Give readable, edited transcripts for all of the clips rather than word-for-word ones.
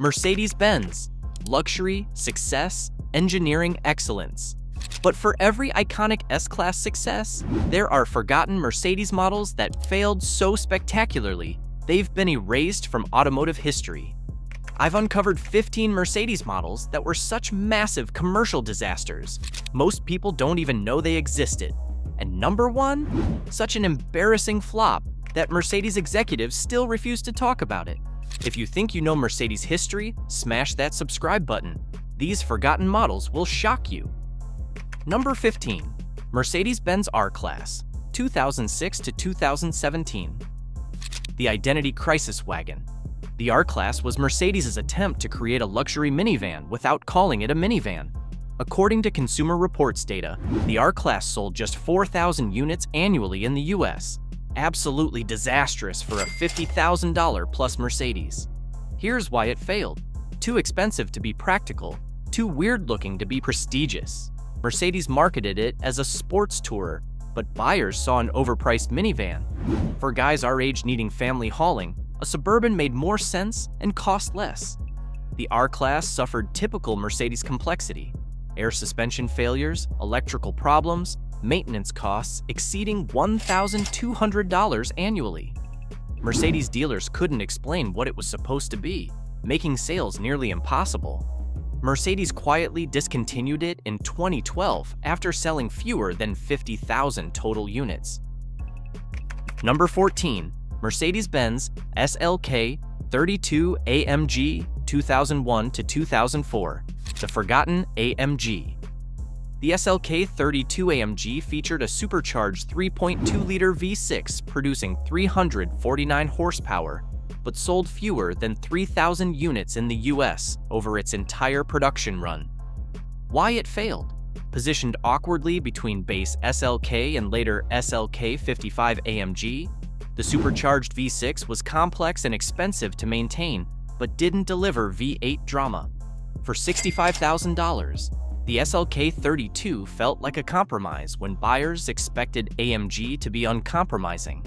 Mercedes-Benz, luxury, success, engineering excellence. But for every iconic S-Class success, there are forgotten Mercedes models that failed so spectacularly, they've been erased from automotive history. I've uncovered 15 Mercedes models that were such massive commercial disasters, most people don't even know they existed. And number 1, such an embarrassing flop that Mercedes executives still refuse to talk about it. If you think you know Mercedes history, smash that subscribe button. These forgotten models will shock you. Number 15. Mercedes-Benz R-Class, 2006 to 2017. The identity crisis wagon. The R-Class was Mercedes' attempt to create a luxury minivan without calling it a minivan. According to Consumer Reports data, the R-Class sold just 4,000 units annually in the US. Absolutely disastrous for a $50,000 plus Mercedes. Here's why it failed. Too expensive to be practical, too weird-looking to be prestigious. Mercedes marketed it as a sports tourer, but buyers saw an overpriced minivan. For guys our age needing family hauling, a Suburban made more sense and cost less. The R-Class suffered typical Mercedes complexity: air suspension failures, electrical problems, maintenance costs exceeding $1,200 annually. Mercedes dealers couldn't explain what it was supposed to be, making sales nearly impossible. Mercedes quietly discontinued it in 2012 after selling fewer than 50,000 total units. Number 14. Mercedes-Benz SLK 32 AMG 2001 to 2004. The forgotten AMG. The SLK 32 AMG featured a supercharged 3.2-liter V6 producing 349 horsepower, but sold fewer than 3,000 units in the US over its entire production run. Why it failed? Positioned awkwardly between base SLK and later SLK 55 AMG, the supercharged V6 was complex and expensive to maintain, but didn't deliver V8 drama. For $65,000, the SLK 32 felt like a compromise when buyers expected AMG to be uncompromising.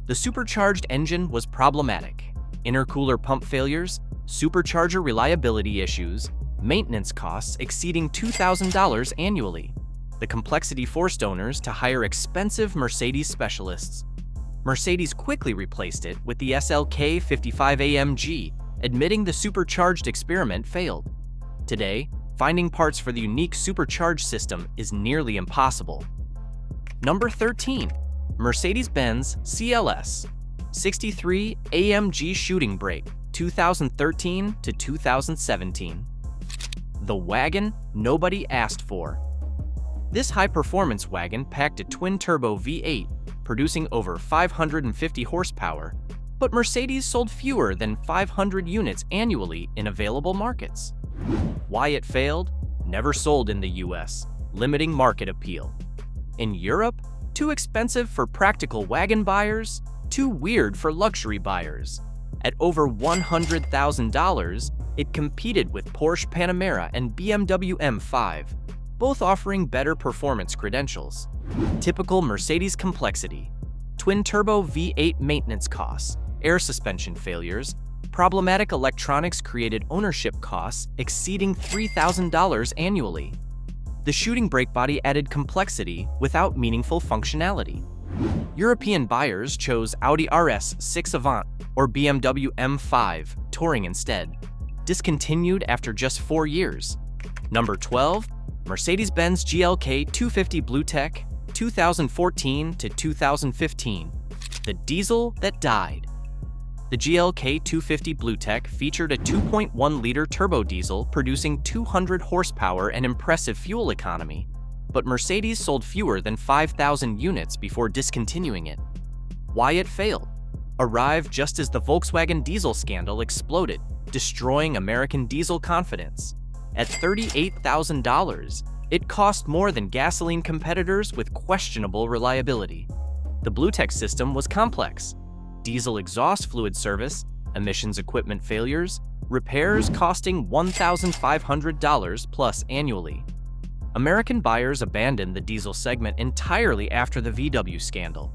The supercharged engine was problematic. Intercooler pump failures, supercharger reliability issues, maintenance costs exceeding $2,000 annually. The complexity forced owners to hire expensive Mercedes specialists. Mercedes quickly replaced it with the SLK 55 AMG, admitting the supercharged experiment failed. Today, finding parts for the unique supercharged system is nearly impossible. Number 13. Mercedes-Benz CLS 63 AMG shooting brake 2013 to 2017. The wagon nobody asked for. This high-performance wagon packed a twin-turbo V8, producing over 550 horsepower, but Mercedes sold fewer than 500 units annually in available markets. Why it failed? Never sold in the US, limiting market appeal. In Europe, too expensive for practical wagon buyers, too weird for luxury buyers. At over $100,000, it competed with Porsche Panamera and BMW M5, both offering better performance credentials. Typical Mercedes complexity: twin-turbo V8 maintenance costs, air suspension failures, problematic electronics created ownership costs exceeding $3,000 annually. The shooting brake body added complexity without meaningful functionality. European buyers chose Audi RS6 Avant or BMW M5 Touring instead, discontinued after just 4 years. Number 12. Mercedes-Benz GLK 250 BlueTech 2014 to 2015. The diesel that died. The GLK 250 BlueTech featured a 2.1-liter turbo diesel producing 200 horsepower and impressive fuel economy, but Mercedes sold fewer than 5,000 units before discontinuing it. Why it failed? Arrived just as the Volkswagen diesel scandal exploded, destroying American diesel confidence. At $38,000, it cost more than gasoline competitors with questionable reliability. The BlueTech system was complex: diesel exhaust fluid service, emissions equipment failures, repairs costing $1,500 plus annually. American buyers abandoned the diesel segment entirely after the VW scandal.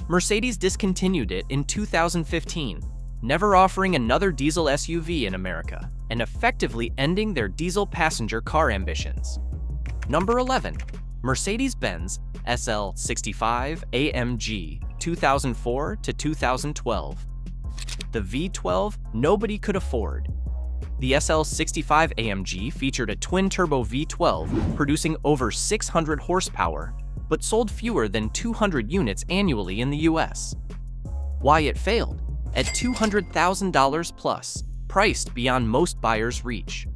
Mercedes discontinued it in 2015, never offering another diesel SUV in America and effectively ending their diesel passenger car ambitions. Number 11. Mercedes-Benz SL65 AMG 2004 to 2012. The V12 nobody could afford. The SL65 AMG featured a twin-turbo V12 producing over 600 horsepower, but sold fewer than 200 units annually in the US. Why it failed? At $200,000 plus, priced beyond most buyers' reach.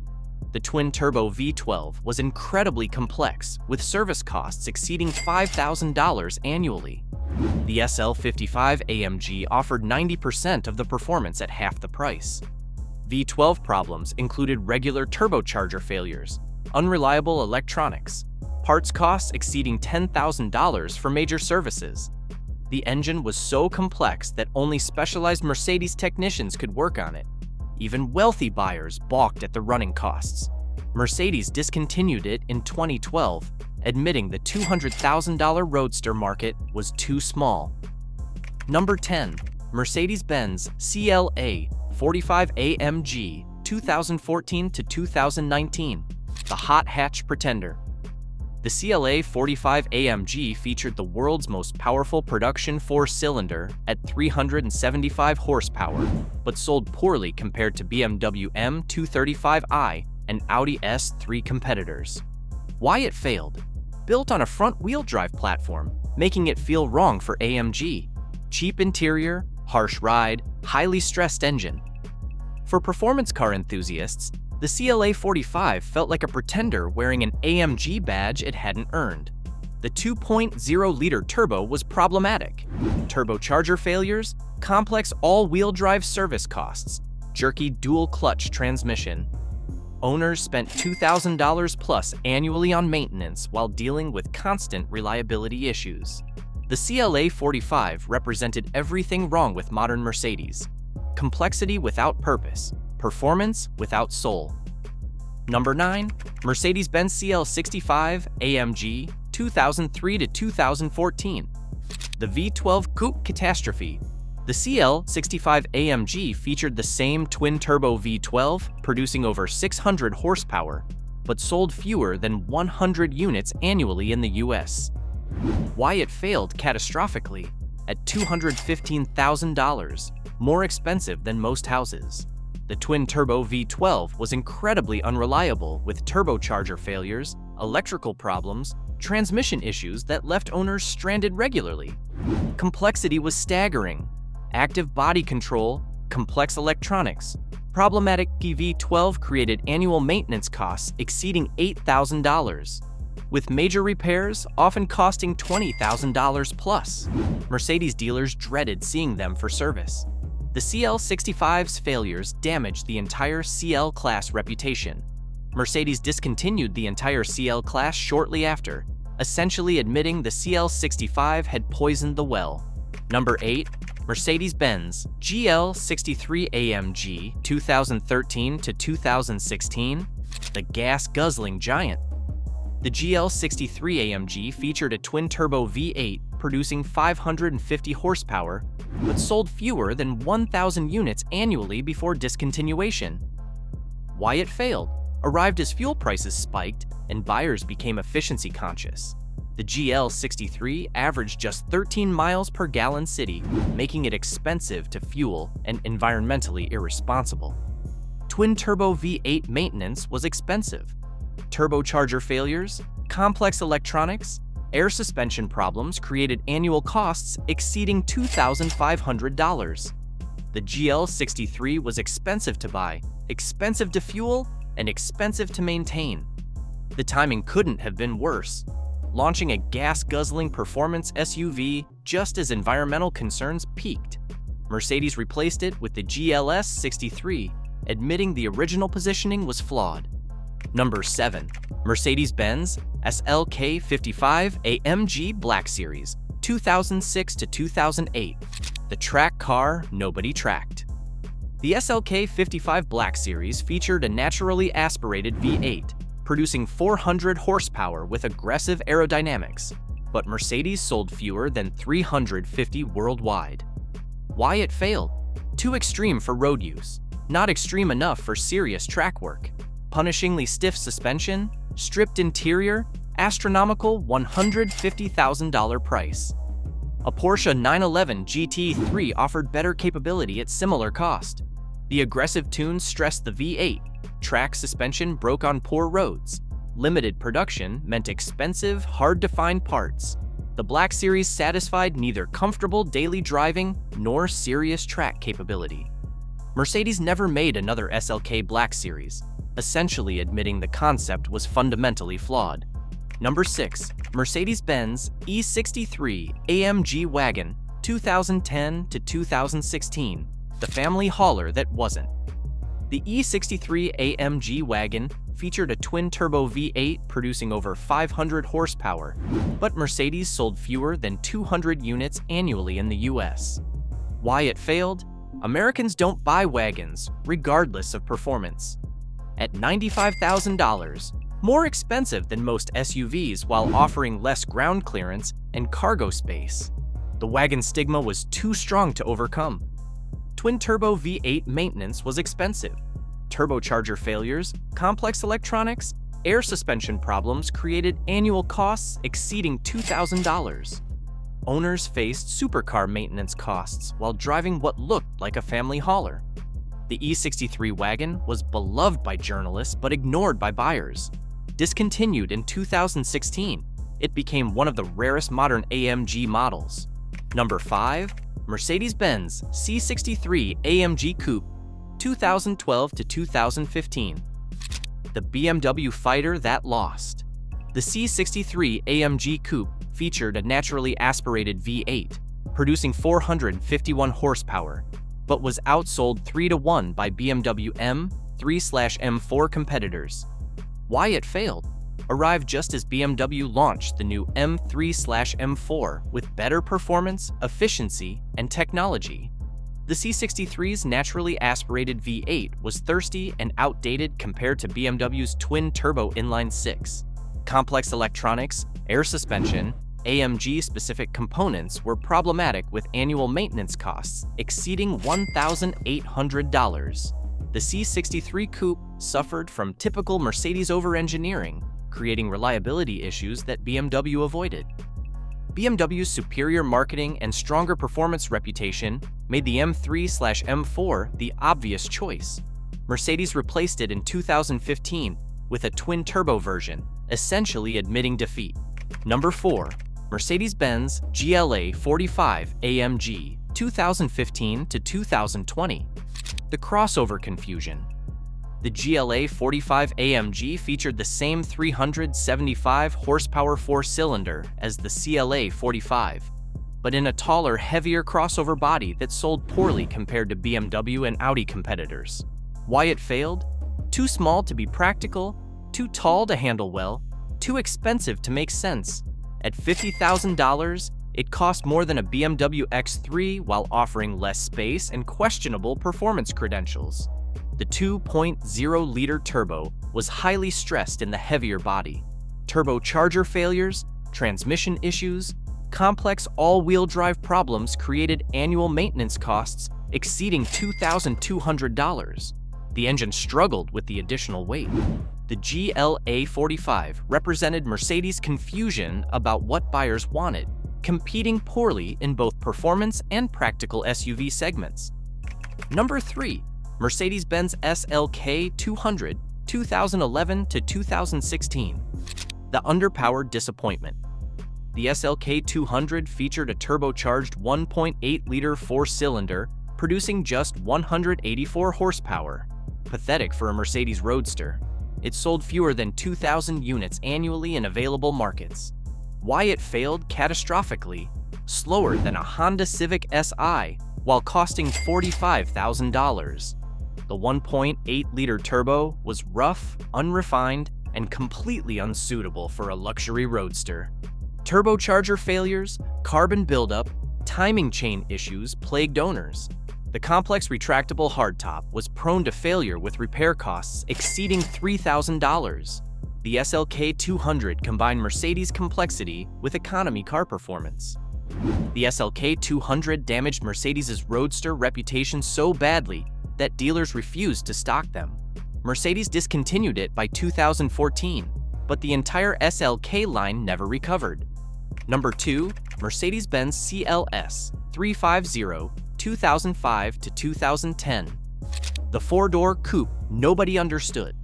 The twin-turbo V12 was incredibly complex, with service costs exceeding $5,000 annually. The SL55 AMG offered 90% of the performance at half the price. V12 problems included regular turbocharger failures, unreliable electronics, parts costs exceeding $10,000 for major services. The engine was so complex that only specialized Mercedes technicians could work on it. Even wealthy buyers balked at the running costs. Mercedes discontinued it in 2012, admitting the $200,000 roadster market was too small. Number 10. Mercedes-Benz CLA 45 AMG 2014 to 2019, the hot hatch pretender. The CLA 45 AMG featured the world's most powerful production four-cylinder at 375 horsepower, but sold poorly compared to BMW M235i and Audi S3 competitors. Why it failed? Built on a front-wheel drive platform, making it feel wrong for AMG. Cheap interior, harsh ride, highly stressed engine. For performance car enthusiasts, the CLA 45 felt like a pretender wearing an AMG badge it hadn't earned. The 2.0-liter turbo was problematic. Turbocharger failures, complex all-wheel drive service costs, jerky dual-clutch transmission. Owners spent $2,000 plus annually on maintenance while dealing with constant reliability issues. The CLA 45 represented everything wrong with modern Mercedes. Complexity without purpose, performance without soul. Number 9. Mercedes-Benz CL65 AMG 2003 to 2014. The V12 Coupe catastrophe. The CL65 AMG featured the same twin-turbo V12, producing over 600 horsepower, but sold fewer than 100 units annually in the US. Why it failed catastrophically? At $215,000, more expensive than most houses. The twin-turbo V12 was incredibly unreliable with turbocharger failures, electrical problems, transmission issues that left owners stranded regularly. Complexity was staggering. Active body control, complex electronics. Problematic V12 created annual maintenance costs exceeding $8,000, with major repairs often costing $20,000 plus. Mercedes dealers dreaded seeing them for service. The CL65's failures damaged the entire CL class reputation. Mercedes discontinued the entire CL class shortly after, essentially admitting the CL65 had poisoned the well. Number 8. Mercedes-Benz GL63 AMG 2013 to 2016, the gas-guzzling giant. The GL63 AMG featured a twin-turbo V8 producing 550 horsepower, but sold fewer than 1,000 units annually before discontinuation. Why it failed? Arrived as fuel prices spiked and buyers became efficiency conscious. The GL63 averaged just 13 miles per gallon city, making it expensive to fuel and environmentally irresponsible. Twin-turbo V8 maintenance was expensive. Turbocharger failures, complex electronics, air suspension problems created annual costs exceeding $2,500. The GL63 was expensive to buy, expensive to fuel, and expensive to maintain. The timing couldn't have been worse. Launching a gas-guzzling performance SUV just as environmental concerns peaked. Mercedes replaced it with the GLS 63, admitting the original positioning was flawed. Number 7. Mercedes-Benz SLK 55 AMG Black Series 2006 to 2008, the track car nobody tracked. The SLK 55 Black Series featured a naturally aspirated V8, producing 400 horsepower with aggressive aerodynamics, but Mercedes sold fewer than 350 worldwide. Why it failed? Too extreme for road use, not extreme enough for serious track work. Punishingly stiff suspension, stripped interior, astronomical $150,000 price. A Porsche 911 GT3 offered better capability at similar cost. The aggressive tunes stressed the V8. Track suspension broke on poor roads. Limited production meant expensive, hard-to-find parts. The Black Series satisfied neither comfortable daily driving nor serious track capability. Mercedes never made another SLK Black Series, essentially admitting the concept was fundamentally flawed. Number 6. Mercedes-Benz E63 AMG Wagon, 2010 to 2016, the family hauler that wasn't. The E63 AMG Wagon featured a twin-turbo V8 producing over 500 horsepower, but Mercedes sold fewer than 200 units annually in the US. Why it failed? Americans don't buy wagons, regardless of performance. At $95,000, more expensive than most SUVs while offering less ground clearance and cargo space, the wagon stigma was too strong to overcome. Twin-turbo V8 maintenance was expensive. Turbocharger failures, complex electronics, air suspension problems created annual costs exceeding $2,000. Owners faced supercar maintenance costs while driving what looked like a family hauler. The E63 wagon was beloved by journalists but ignored by buyers. Discontinued in 2016, it became one of the rarest modern AMG models. Number 5. Mercedes-Benz C63 AMG Coupe, 2012 to 2015. The BMW fighter that lost. The C63 AMG Coupe featured a naturally aspirated V8, producing 451 horsepower, but was outsold 3-1 by BMW M3/M4 competitors. Why it failed? Arrived just as BMW launched the new M3/M4 with better performance, efficiency, and technology. The C63's naturally aspirated V8 was thirsty and outdated compared to BMW's twin-turbo inline-six. Complex electronics, air suspension, AMG-specific components were problematic with annual maintenance costs exceeding $1,800. The C63 Coupe suffered from typical Mercedes over-engineering, creating reliability issues that BMW avoided. BMW's superior marketing and stronger performance reputation made the M3/M4 the obvious choice. Mercedes replaced it in 2015 with a twin-turbo version, essentially admitting defeat. Number 4. Mercedes-Benz GLA 45 AMG, 2015 to 2020. The crossover confusion. The GLA 45 AMG featured the same 375 horsepower four-cylinder as the CLA 45, but in a taller, heavier crossover body that sold poorly compared to BMW and Audi competitors. Why it failed? Too small to be practical, too tall to handle well, too expensive to make sense. At $50,000, it cost more than a BMW X3 while offering less space and questionable performance credentials. The 2.0-liter turbo was highly stressed in the heavier body. Turbocharger failures, transmission issues, complex all-wheel drive problems created annual maintenance costs exceeding $2,200. The engine struggled with the additional weight. The GLA 45 represented Mercedes' confusion about what buyers wanted, competing poorly in both performance and practical SUV segments. Number 3. Mercedes-Benz SLK 200, 2011 to 2016. The underpowered disappointment. The SLK 200 featured a turbocharged 1.8-liter four-cylinder, producing just 184 horsepower. Pathetic for a Mercedes Roadster. It sold fewer than 2,000 units annually in available markets. Why it failed catastrophically? Slower than a Honda Civic Si, while costing $45,000. The 1.8-liter turbo was rough, unrefined, and completely unsuitable for a luxury roadster. Turbocharger failures, carbon buildup, timing chain issues plagued owners. The complex retractable hardtop was prone to failure with repair costs exceeding $3,000. The SLK 200 combined Mercedes complexity with economy car performance. The SLK 200 damaged Mercedes' roadster reputation so badly that dealers refused to stock them. Mercedes discontinued it by 2014, but the entire SLK line never recovered. Number 2, Mercedes-Benz CLS 350, 2005 to 2010. The four-door coupe nobody understood.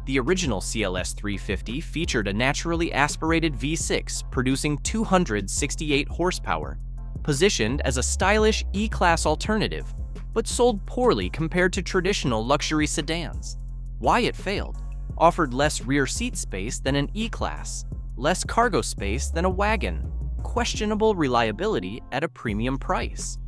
The original CLS 350 featured a naturally aspirated V6 producing 268 horsepower, positioned as a stylish E-Class alternative, but sold poorly compared to traditional luxury sedans. Why it failed? Offered less rear seat space than an E-Class, less cargo space than a Wagon, questionable reliability at a premium price.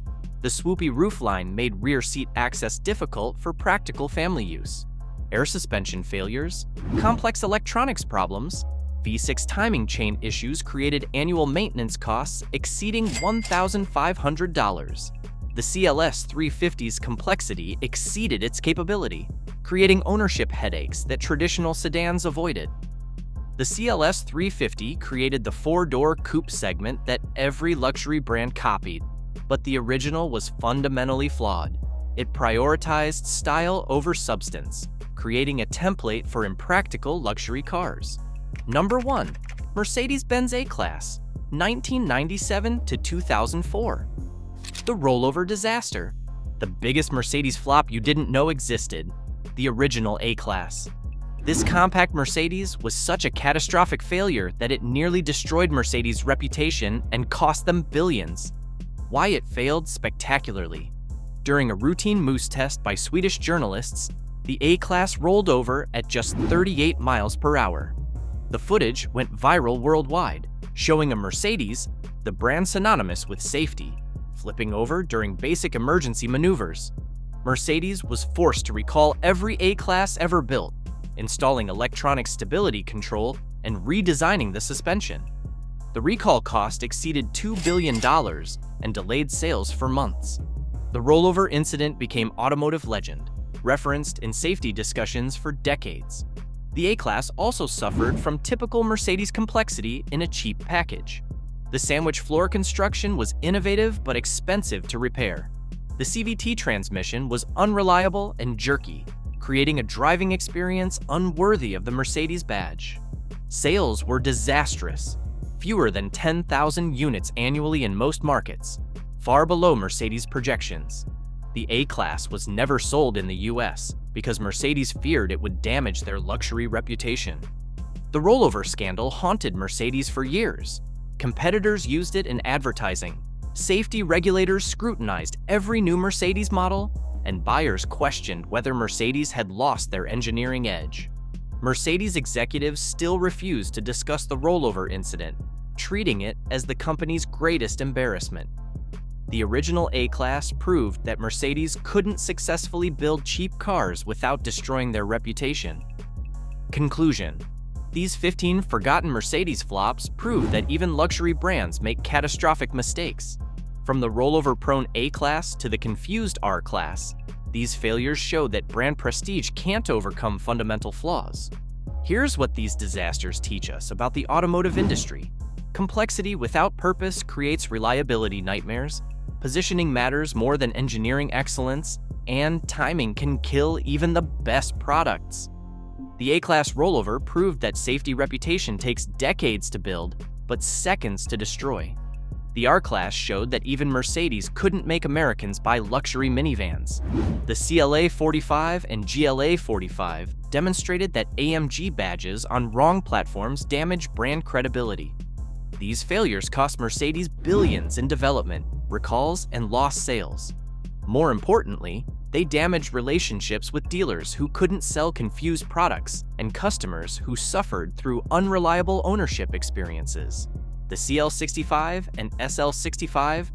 The swoopy roofline made rear seat access difficult for practical family use. Air suspension failures, complex electronics problems, V6 timing chain issues created annual maintenance costs exceeding $1,500. The CLS 350's complexity exceeded its capability, creating ownership headaches that traditional sedans avoided. The CLS 350 created the four-door coupe segment that every luxury brand copied, but the original was fundamentally flawed. It prioritized style over substance, creating a template for impractical luxury cars. Number 1, Mercedes-Benz A-Class, 1997 to 2004. The rollover disaster. The biggest Mercedes flop you didn't know existed. The original A-Class. This compact Mercedes was such a catastrophic failure that it nearly destroyed Mercedes' reputation and cost them billions. Why it failed spectacularly. During a routine moose test by Swedish journalists, the A-Class rolled over at just 38 miles per hour. The footage went viral worldwide, showing a Mercedes, the brand synonymous with safety, flipping over during basic emergency maneuvers. Mercedes was forced to recall every A-Class ever built, installing electronic stability control and redesigning the suspension. The recall cost exceeded $2 billion and delayed sales for months. The rollover incident became automotive legend, referenced in safety discussions for decades. The A-Class also suffered from typical Mercedes complexity in a cheap package. The sandwich floor construction was innovative but expensive to repair. The CVT transmission was unreliable and jerky, creating a driving experience unworthy of the Mercedes badge. Sales were disastrous, fewer than 10,000 units annually in most markets, far below Mercedes projections. The A-Class was never sold in the US because Mercedes feared it would damage their luxury reputation. The rollover scandal haunted Mercedes for years. Competitors used it in advertising. Safety regulators scrutinized every new Mercedes model, and buyers questioned whether Mercedes had lost their engineering edge. Mercedes executives still refuse to discuss the rollover incident, treating it as the company's greatest embarrassment. The original A-Class proved that Mercedes couldn't successfully build cheap cars without destroying their reputation. Conclusion: these 15 forgotten Mercedes flops prove that even luxury brands make catastrophic mistakes. From the rollover-prone A-Class to the confused R-Class, these failures show that brand prestige can't overcome fundamental flaws. Here's what these disasters teach us about the automotive industry. Complexity without purpose creates reliability nightmares, positioning matters more than engineering excellence, and timing can kill even the best products. The A-Class rollover proved that safety reputation takes decades to build, but seconds to destroy. The R-Class showed that even Mercedes couldn't make Americans buy luxury minivans. The CLA 45 and GLA 45 demonstrated that AMG badges on wrong platforms damage brand credibility. These failures cost Mercedes billions in development, recalls, and lost sales. More importantly, they damaged relationships with dealers who couldn't sell confused products and customers who suffered through unreliable ownership experiences. The CL65 and SL65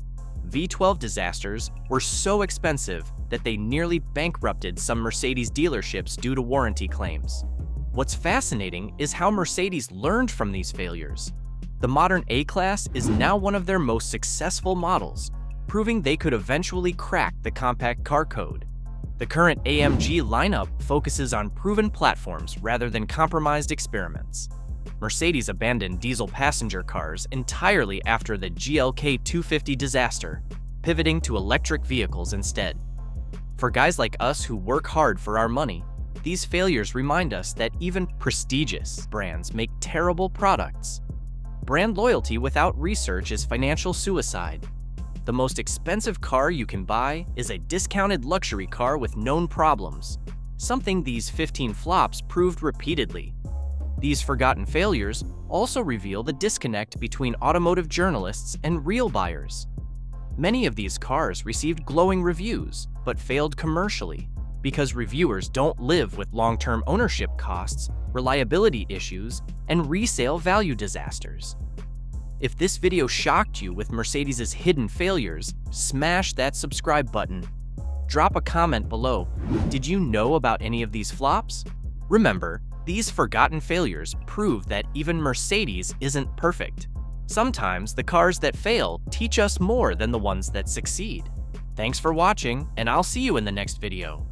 V12 disasters were so expensive that they nearly bankrupted some Mercedes dealerships due to warranty claims. What's fascinating is how Mercedes learned from these failures. The modern A-Class is now one of their most successful models, proving they could eventually crack the compact car code. The current AMG lineup focuses on proven platforms rather than compromised experiments. Mercedes abandoned diesel passenger cars entirely after the GLK 250 disaster, pivoting to electric vehicles instead. For guys like us who work hard for our money, these failures remind us that even prestigious brands make terrible products. Brand loyalty without research is financial suicide. The most expensive car you can buy is a discounted luxury car with known problems, something these 15 flops proved repeatedly. These forgotten failures also reveal the disconnect between automotive journalists and real buyers. Many of these cars received glowing reviews, but failed commercially because reviewers don't live with long-term ownership costs, reliability issues, and resale value disasters. If this video shocked you with Mercedes' hidden failures, smash that subscribe button. Drop a comment below. Did you know about any of these flops? Remember, these forgotten failures prove that even Mercedes isn't perfect. Sometimes the cars that fail teach us more than the ones that succeed. Thanks for watching, and I'll see you in the next video.